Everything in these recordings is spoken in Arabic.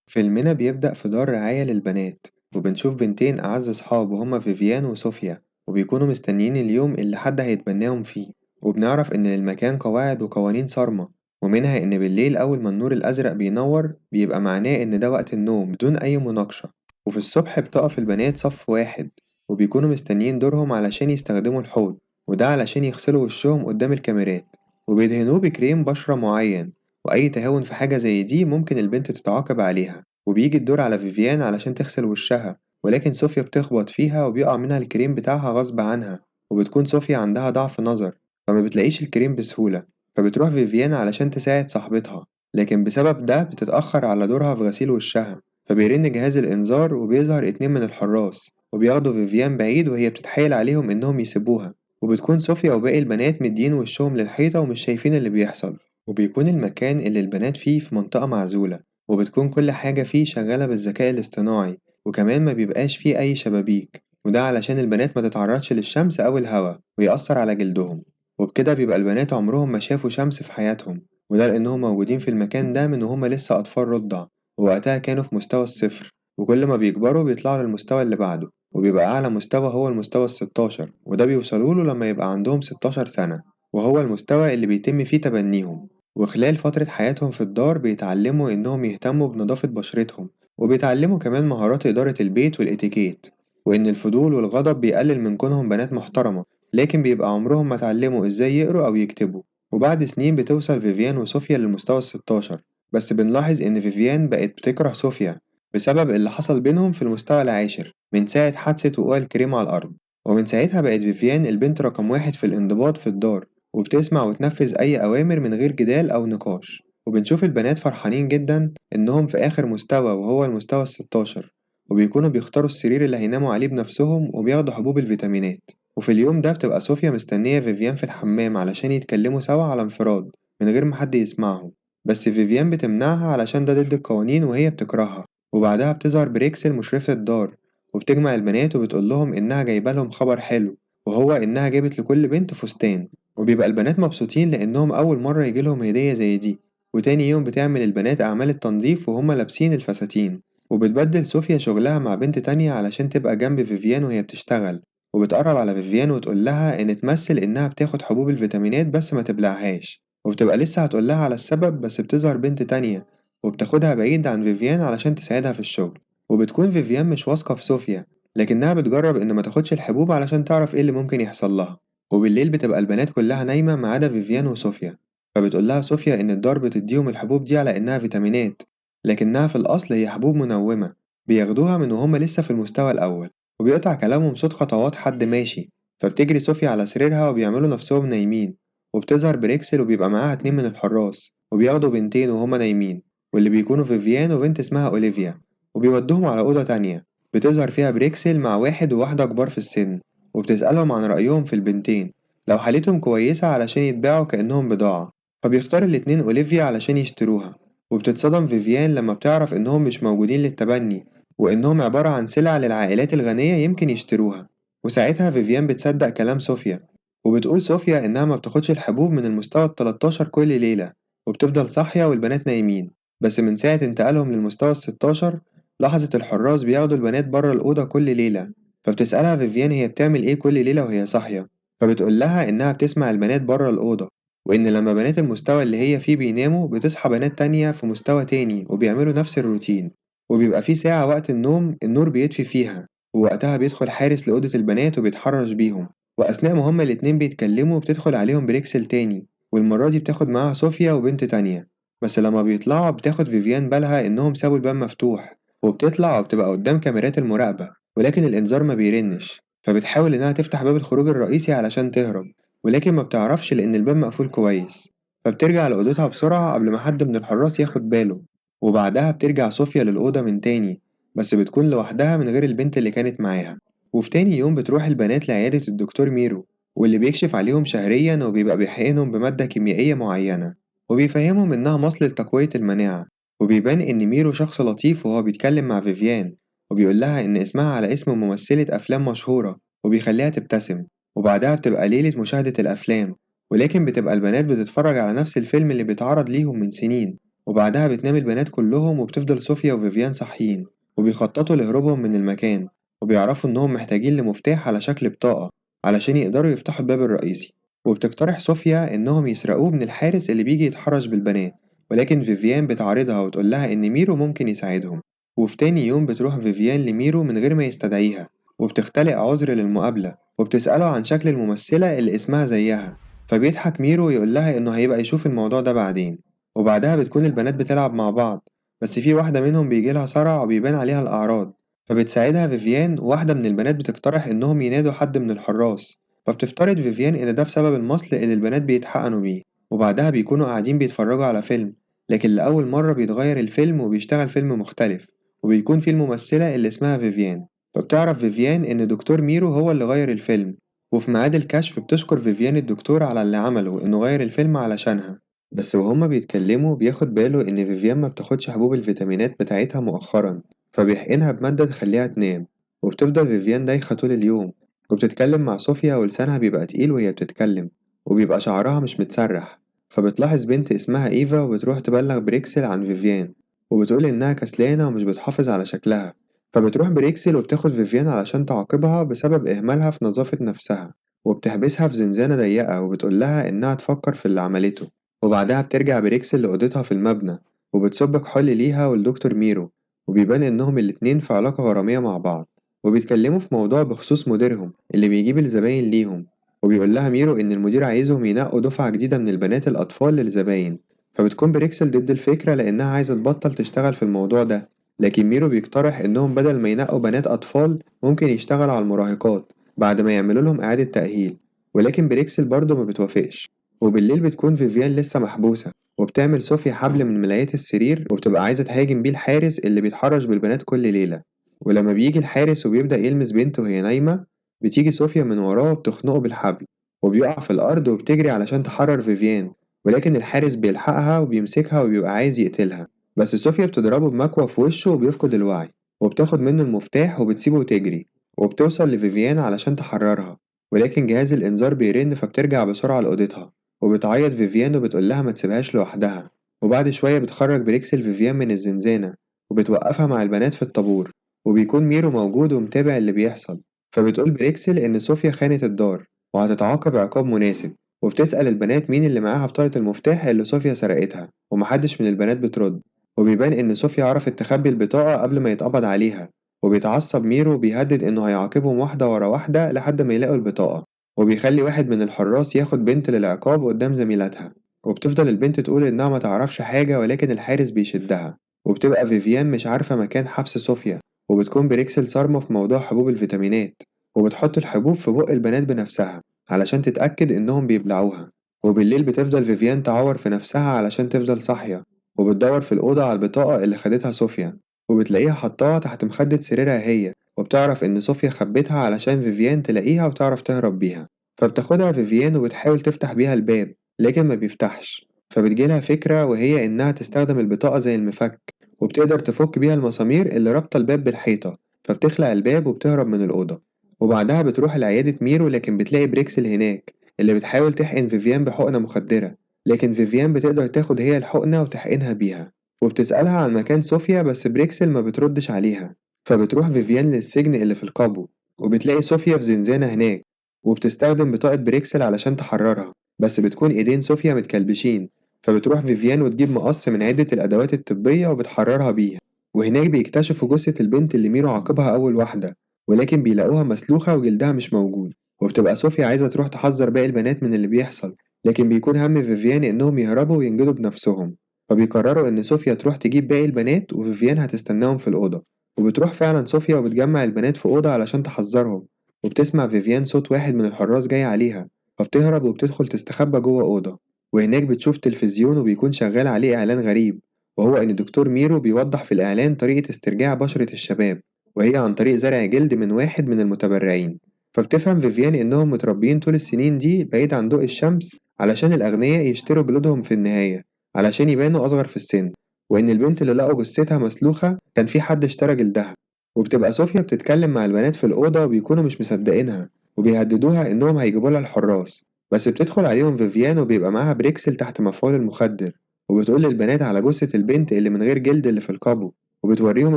فيلمنا بيبدأ في دار رعاية للبنات، وبنشوف بنتين أعز صحاب وهما فيفيان وصوفيا، وبيكونوا مستنيين اليوم اللي حد هيتبناهم فيه. وبنعرف إن للمكان قواعد وقوانين صارمة، ومنها إن بالليل أول ما النور الأزرق بينور بيبقى معناه إن ده وقت النوم بدون أي مناقشة. وفي الصبح بتقف البنات صف واحد، وبيكونوا مستنيين دورهم علشان يستخدموا الحوض، وده علشان يغسلوا وشهم قدام الكاميرات، وبيدهنوه بكريم بشرة معين. وأي تهاون في حاجة زي دي ممكن البنت تتعاقب عليها. وبيجي الدور على فيفيان علشان تغسل وشها، ولكن صوفيا بتخبط فيها وبيقع منها الكريم بتاعها غصب عنها. وبتكون صوفيا عندها ضعف نظر، فما بتلاقيش الكريم بسهولة، فبتروح فيفيان علشان تساعد صاحبتها، لكن بسبب ده بتتأخر على دورها في غسيل وشها. فبيرن جهاز الإنذار وبيظهر اتنين من الحراس، وبياخدوا فيفيان بعيد وهي بتتحايل عليهم إنهم يسيبوها. وبتكون صوفيا وباقي البنات مدين وشهم للحيطة ومش شايفين اللي بيحصل. وبيكون المكان اللي البنات فيه في منطقة معزولة، وبتكون كل حاجة فيه شغالة بالذكاء الاصطناعي، وكمان ما بيبقاش فيه أي شبابيك، وده علشان البنات ما تتعرضش للشمس أو الهواء ويأثر على جلدهم. وبكده بيبقى البنات عمرهم ما شافوا شمس في حياتهم، وده لأنهم موجودين في المكان ده من وهم لسه أطفال رضع، ووقتها كانوا في مستوى الصفر. وكل ما بيكبروا بيطلعوا للمستوى اللي بعده، وبيبقى أعلى مستوى هو المستوى الستاشر، وده بيوصلوله لما يبقى عندهم 16 سنة، وهو المستوى اللي بيتم فيه تبنيهم. وخلال فترة حياتهم في الدار بيتعلموا إنهم يهتموا بنظافة بشرتهم، وبيتعلموا كمان مهارات إدارة البيت والإتيكيت، وإن الفضول والغضب بيقلل من كونهم بنات محترمة، لكن بيبقى عمرهم ما اتعلموا إزاي يقروا أو يكتبوا. وبعد سنين بتوصل فيفيان وصوفيا للمستوى الستاشر، بس بنلاحظ إن فيفيان بقت بتكره صوفيا بسبب اللي حصل بينهم في المستوى العاشر من ساعة حادثة وقوع الكريم على الأرض. ومن ساعتها بقت فيفيان البنت رقم واحد في الانضباط في الدار، وبتسمع وتنفذ أي أوامر من غير جدال أو نقاش. وبنشوف البنات فرحانين جدا إنهم في آخر مستوى وهو المستوى الستاشر، وبيكونوا بيختاروا السرير اللي هيناموا عليه بنفسهم وبياخدوا حبوب الفيتامينات. وفي اليوم ده بتبقى صوفيا مستنية فيفيان في الحمام علشان يتكلموا سوا على انفراد من غير ما حد يسمعهم، بس فيفيان بتمنعها علشان ده ضد القوانين وهي بتكرهها. وبعدها بتظهر بريكسل مشرفة الدار، وبتجمع البنات وبتقول لهم إنها جايبة لهم خبر حلو، وهو إنها جابت لكل بنت فستان. وبيبقى البنات مبسوطين لأنهم أول مرة يجيلهم هدية زي دي. وتاني يوم بتعمل البنات أعمال التنظيف وهم لابسين الفساتين، وبتبدل صوفيا شغلها مع بنت تانية علشان تبقى جنب فيفيان وهي بتشتغل. وبتقرب على فيفيان وتقول لها إن تمثل إنها بتاخد حبوب الفيتامينات بس ما تبلعهاش، وبتبقى لسه هتقول لها على السبب، بس بتظهر بنت تانية وبتاخدها بعيد عن فيفيان علشان تساعدها في الشغل. وبتكون فيفيان مش واثقة في صوفيا، لكنها بتجرب إن ما تاخدش الحبوب علشان تعرف إيه اللي ممكن يحصل لها. وبالليل بتبقى البنات كلها نايمة ما عدا فيفيان وصوفيا، فبتقول لها صوفيا إن الدار بتديهم الحبوب دي على إنها فيتامينات، لكنها في الأصل هي حبوب منومة بياخدوها من وهم لسه في المستوى الأول. وبيقطع كلامهم صوت خطوات حد ماشي، فبتجري صوفيا على سريرها وبيعملوا نفسهم نايمين. وبتظهر بريكسل وبيبقى معاها اتنين من الحراس، وبياخدوا بنتين وهما نايمين، واللي بيكونوا فيفيان وبنت اسمها أوليفيا، وبيودوهم على أوضة تانية بتظهر فيها بريكسل مع واحد وواحدة كبار في السن، وبتسألهم عن رأيهم في البنتين لو حالتهم كويسة علشان يتباعوا كأنهم بضاعة. فبيختار الاتنين أوليفيا علشان يشتروها. وبتتصدم فيفيان لما بتعرف إنهم مش موجودين للتبني، وإنهم عبارة عن سلع للعائلات الغنية يمكن يشتروها. وساعتها فيفيان بتصدق كلام صوفيا، وبتقول صوفيا إنها ما بتاخدش الحبوب من المستوى التلاتاشر كل ليلة، وبتفضل صاحية والبنات نايمين. بس من ساعة انتقالهم للمستوى الستاشر لاحظت الحراس بياخدوا البنات بره الأوضة كل ليلة، فبتسألها فيفيان هي بتعمل إيه كل ليلة وهي صاحية، فبتقول لها إنها بتسمع البنات بره الأوضة، وإن لما بنات المستوى اللي هي فيه بيناموا بتصحى بنات تانية في مستوى تاني وبيعملوا نفس الروتين. وبيبقى في ساعة وقت النوم النور بيطفي فيها، ووقتها بيدخل حارس لأوضة البنات وبيتحرش بيهم. وأثناء ما هما الاتنين بيتكلموا بتدخل عليهم بريكسل تاني، والمرة دي بتاخد معاها صوفيا وبنت تانية. بس لما بيطلعوا بتاخد فيفيان بالها إنهم سابوا الباب مفتوح، وبتطلع وبتبقى قدام كاميرات المراقبة، ولكن الإنذار ما بيرنش. فبتحاول إنها تفتح باب الخروج الرئيسي علشان تهرب، ولكن ما بتعرفش لأن الباب مقفول كويس. فبترجع لأوضتها بسرعة قبل ما حد من الحراس ياخد باله. وبعدها بترجع صوفيا للأوضة من تاني، بس بتكون لوحدها من غير البنت اللي كانت معاها. وفي تاني يوم بتروح البنات لعيادة الدكتور ميرو، واللي بيكشف عليهم شهريا وبيبقى بيحقنهم بمادة كيميائية معينة، وبيفهمهم إنها مصل لتقوية المناعة. وبيبان إن ميرو شخص لطيف وهو بيتكلم مع فيفيان، وبيقول لها إن اسمها على اسم ممثلة أفلام مشهورة، وبيخليها تبتسم. وبعدها بتبقى ليلة مشاهدة الأفلام، ولكن بتبقى البنات بتتفرج على نفس الفيلم اللي بيتعرض ليهم من سنين، وبعدها بتنام البنات كلهم وبتفضل صوفيا وفيفيان صاحيين، وبيخططوا لهروبهم من المكان، وبيعرفوا إنهم محتاجين لمفتاح على شكل بطاقة علشان يقدروا يفتحوا الباب الرئيسي. وبتقترح صوفيا إنهم يسرقوه من الحارس اللي بيجي يتحرش بالبنات، ولكن فيفيان بتعارضها وتقول لها إن ميرو ممكن يساعدهم. وفي تاني يوم بتروح فيفيان لميرو من غير ما يستدعيها، وبتختلق عذر للمقابلة، وبتسأله عن شكل الممثلة اللي اسمها زيها، فبيضحك ميرو ويقول لها إنه هيبقى يشوف الموضوع ده بعدين. وبعدها بتكون البنات بتلعب مع بعض، بس في واحدة منهم بيجيلها صرع وبيبان عليها الأعراض، فبتساعدها فيفيان. وواحدة من البنات بتقترح إنهم ينادوا حد من الحراس، فبتفترض فيفيان إن ده بسبب المصل اللي البنات بيتحقنوا بيه. وبعدها بيكونوا قاعدين بيتفرجوا على فيلم، لكن لأول مرة بيتغير الفيلم وبيشتغل فيلم مختلف، وبيكون فيه الممثلة اللي اسمها فيفيان. فبتعرف فيفيان إن دكتور ميرو هو اللي غير الفيلم، وفي ميعاد الكشف بتشكر فيفيان الدكتور على اللي عمله إنه غير الفيلم علشانها. بس وهما بيتكلموا بياخد باله إن فيفيان ما بتاخدش حبوب الفيتامينات بتاعتها مؤخرا، فبيحقنها بمادة تخليها تنام. وبتفضل فيفيان دايخة طول اليوم، وبتتكلم مع صوفيا ولسانها بيبقى تقيل وهي بتتكلم، وبيبقى شعرها مش متسرح. فبتلاحظ بنت اسمها إيفا وبتروح تبلغ بريكسل عن فيفيان، وبتقول إنها كسلانة ومش بتحافظ على شكلها. فبتروح بريكسل وبتاخد فيفيان علشان تعاقبها بسبب إهمالها في نظافة نفسها، وبتحبسها في زنزانة ضيقة وبتقول لها إنها تفكر في اللي عملته. وبعدها بترجع بريكسل لأوضتها في المبنى، وبتصب كحول ليها ولدكتور ميرو، وبيبان إنهم الاتنين في علاقة غرامية مع بعض. وبيتكلموا في موضوع بخصوص مديرهم اللي بيجيب الزباين ليهم، وبيقول لها ميرو إن المدير عايزهم ينقوا دفعة جديدة من البنات الأطفال للزباين. فبتكون بريكسل ضد الفكرة لأنها عايزة تبطل تشتغل في الموضوع ده، لكن ميرو بيقترح إنهم بدل ما ينقوا بنات أطفال ممكن يشتغلوا على المراهقات بعد ما يعملوا لهم إعادة تأهيل، ولكن بريكسل برضه ما بتوافقش. وبالليل بتكون فيفيان لسه محبوسة، وبتعمل صوفيا حبل من ملايات السرير وبتبقى عايزة تهاجم بيه الحارس اللي بيتحرش بالبنات كل ليلة. ولما بيجي الحارس وبيبدأ يلمس بنته وهي نايمة، بتيجي صوفيا من وراه وبتخنقه بالحبل، وبيقع في الأرض وبتجري علشان تحرر فيفيان، ولكن الحارس بيلحقها وبيمسكها وبيبقى عايز يقتلها. بس صوفيا بتضربه بمكوى في وشه وبيفقد الوعي، وبتاخد منه المفتاح وبتسيبه وتجري، وبتوصل لفيفيان علشان تحررها، ولكن جهاز الإنذار بيرن فبترجع بسرعة لأوضتها، وبتعيط فيفيان وبتقول لها ما تسيبهاش لوحدها. وبعد شوية بتخرج بريكسل فيفيان من الزنزانة، وبتوقفها مع البنات في الطابور، وبيكون ميرو موجود ومتابع اللي بيحصل. فبتقول بريكسل إن صوفيا خانت الدار وهتتعاقب عقاب مناسب، وبتسأل البنات مين اللي معاها بطاقة المفتاح اللي صوفيا سرقتها، ومحدش من البنات بترد. وبيبان إن صوفيا عرفت تخبي البطاقة قبل ما يتقبض عليها، وبيتعصب ميرو وبيهدد إنه هيعاقبهم واحدة ورا واحدة لحد ما يلاقوا البطاقة، وبيخلي واحد من الحراس ياخد بنت للعقاب قدام زميلاتها. وبتفضل البنت تقول إنها ما تعرفش حاجة ولكن الحارس بيشدها. وبتبقى فيفيان مش عارفة مكان حبس صوفيا، وبتكون بريكسل صارمة في موضوع حبوب الفيتامينات، وبتحط الحبوب في بق البنات بنفسها علشان تتأكد إنهم بيبلعوها. وبالليل بتفضل فيفيان تعور في نفسها علشان تفضل صاحية، وبتدور في الأوضة على البطاقة اللي خدتها صوفيا، وبتلاقيها حطاها تحت مخدة سريرها هي، وبتعرف إن صوفيا خبتها علشان فيفيان تلاقيها وتعرف تهرب بيها. فبتاخدها فيفيان وبتحاول تفتح بيها الباب، لكن ما بيفتحش. فبتجيلها فكرة وهي إنها تستخدم البطاقة زي المفك، وبتقدر تفك بيها المسامير اللي رابطة الباب بالحيطة، فبتخلع الباب وبتهرب من الأوضة. وبعدها بتروح لعيادة ميرو لكن بتلاقي بريكسل هناك اللي بتحاول تحقن فيفيان بحقنة مخدرة، لكن فيفيان بتقدر تاخد هي الحقنة وتحقنها بيها. وبتسألها عن مكان صوفيا بس بريكسل ما بتردش عليها. فبتروح فيفيان للسجن اللي في القبو، وبتلاقي صوفيا في زنزانة هناك، وبتستخدم بطاقة بريكسل علشان تحررها، بس بتكون ايدين صوفيا متكلبشين. فبتروح فيفيان وتجيب مقص من عدة الأدوات الطبية وبتحررها بيها. وهناك بيكتشفوا جثة البنت اللي ميرو عاقبها أول واحدة، ولكن بيلاقوها مسلوخة وجلدها مش موجود. وبتبقى صوفيا عايزة تروح تحذر باقي البنات من اللي بيحصل، لكن بيكون هم فيفيان إنهم يهربوا وينجدوا بنفسهم. فبيقرروا إن صوفيا تروح تجيب باقي البنات وفيفيان هتستناهم في الأوضة. وبتروح فعلا صوفيا وبتجمع البنات في أوضة علشان تحذرهم، وبتسمع فيفيان صوت واحد من الحراس جاي عليها، فبتهرب وبتدخل تستخبى جوه أوضة. وهناك بتشوف تلفزيون وبيكون شغال عليه إعلان غريب، وهو إن دكتور ميرو بيوضح في الإعلان طريقة استرجاع بشرة الشباب، وهي عن طريق زرع جلد من واحد من المتبرعين. فبتفهم فيفيان إنهم متربيين طول السنين دي بعيد عن ضوء الشمس علشان الأغنياء يشتروا جلودهم في النهاية علشان يبانوا أصغر في السن، وإن البنت اللي لقوا جثتها مسلوخة كان في حد اشترى جلدها. وبتبقى صوفيا بتتكلم مع البنات في الأوضة وبيكونوا مش مصدقينها، وبيهددوها إنهم هيجيبولها الحراس. بس بتدخل عليهم فيفيان وبيبقى معاها بريكسل تحت مفعول المخدر، وبتقول للبنات على جثة البنت اللي من غير جلد اللي في القبو، وبتوريهم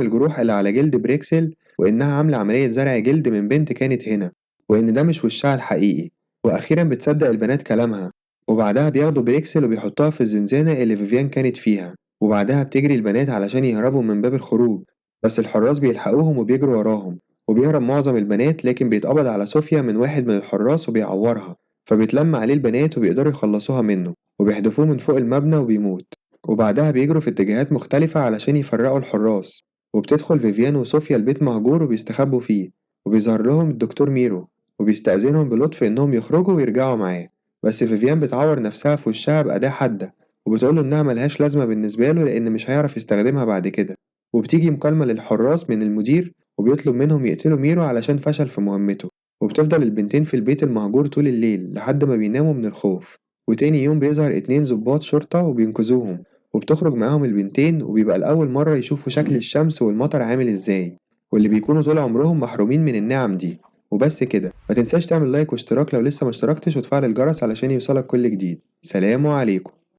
الجروح اللي على جلد بريكسل وإنها عاملة عملية زرع جلد من بنت كانت هنا، وإن ده مش وشها الحقيقي. وأخيرا بتصدق البنات كلامها، وبعدها بياخدوا بريكسل وبيحطوها في الزنزانة اللي فيفيان كانت فيها، وبعدها بتجري البنات علشان يهربوا من باب الخروج، بس الحراس بيلحقوهم وبيجروا وراهم، وبيهرب معظم البنات لكن بيتقبض على صوفيا من واحد من الحراس وبيعورها، فبيتلم عليه البنات وبيقدروا يخلصوها منه وبيحدفوه من فوق المبنى وبيموت. وبعدها بيجروا في اتجاهات مختلفة علشان يفرقوا الحراس، وبتدخل فيفيان وصوفيا البيت مهجور وبيستخبوا فيه، وبيظهر لهم الدكتور ميرو وبيستأذنهم بلطف إنهم يخرجوا ويرجعوا معاه، بس فيفيان بتعور نفسها في وشها بأداة حادة وبتقوله إنها ملهاش لازمة بالنسبة له لأن مش هيعرف يستخدمها بعد كده. وبتيجي مكالمة للحراس من المدير وبيطلب منهم يقتلوا ميرو علشان فشل في مهمته، وبتفضل البنتين في البيت المهجور طول الليل لحد ما بيناموا من الخوف. وتاني يوم بيظهر 2 ضباط شرطة وبينقذوهم، وبتخرج معاهم البنتين وبيبقى لأول مرة يشوفوا شكل الشمس والمطر عامل ازاي، واللي بيكونوا طول عمرهم محرومين من النعم دي. وبس كده، ما تنساش تعمل لايك واشتراك لو لسه ما اشتركتش وتفعل الجرس علشان يوصلك كل جديد. سلام عليكم.